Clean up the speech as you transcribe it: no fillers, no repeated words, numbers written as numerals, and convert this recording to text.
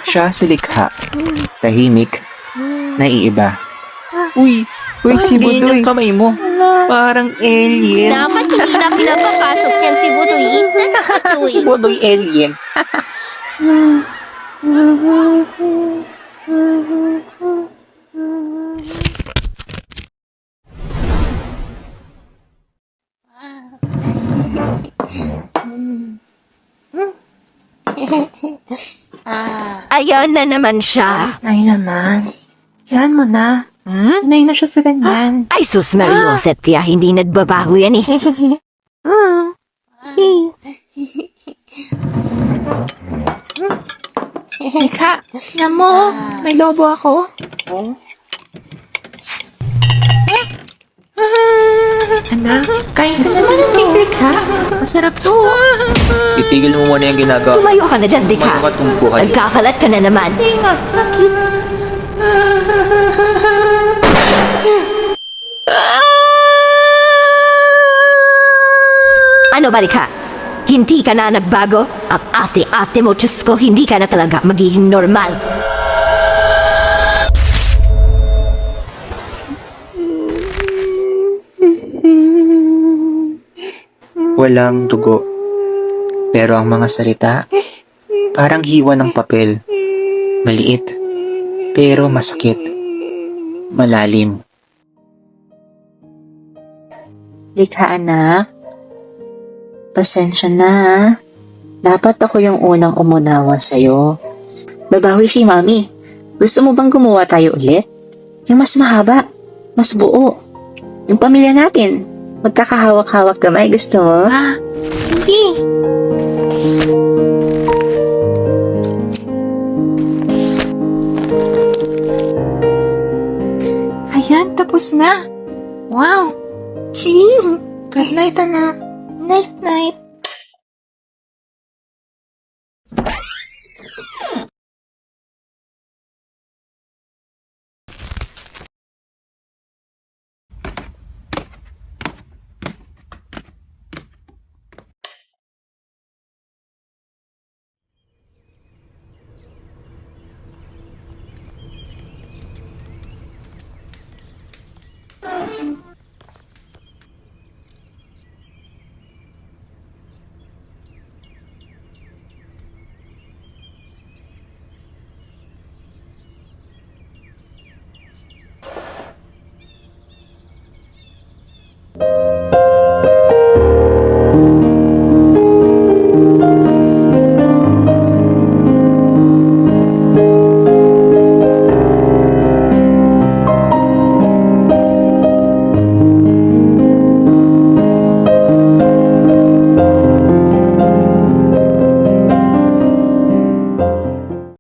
Siya si Likha. Tahimik. Naiiba. Uy, si Budoy. yung kamay mo. Parang alien. Dapat hindi na pinapapasok yan si Budoy. That's Si Budoy alien. Ayan na naman siya. Nay naman. Yan mo na. Nay na siya sa ganyan. Ay, sus Marioset, kaya hindi nagbabago yan eh. Ika, tingnan mo. May lobo ako. Anak, kaya gusto mo ng picnic ha? Masarap to. Itigil mo muna yung ginagawa. Tumayo ka na dyan, Dika. Tumayo ka, tumpo ka. Nagkakalat ka na naman. Ingat, sakit. Ano ba, Dika? Hindi ka na nagbago? Ang ate-ate mo, Diyos ko, hindi ka na talaga magiging normal. Walang dugo. Pero ang mga salita, parang hiwa ng papel. Maliit, pero masakit. Malalim. Likha, anak. Pasensya na. Dapat ako yung unang umunawa sa'yo. Babawi si Mami. Gusto mo bang gumawa tayo ulit? Yung mas mahaba, mas buo. Yung pamilya natin. Magkakahawak-hawak kamay. Gusto mo? Sige. Ayan, tapos na. Wow. Good night, anak. Night-night.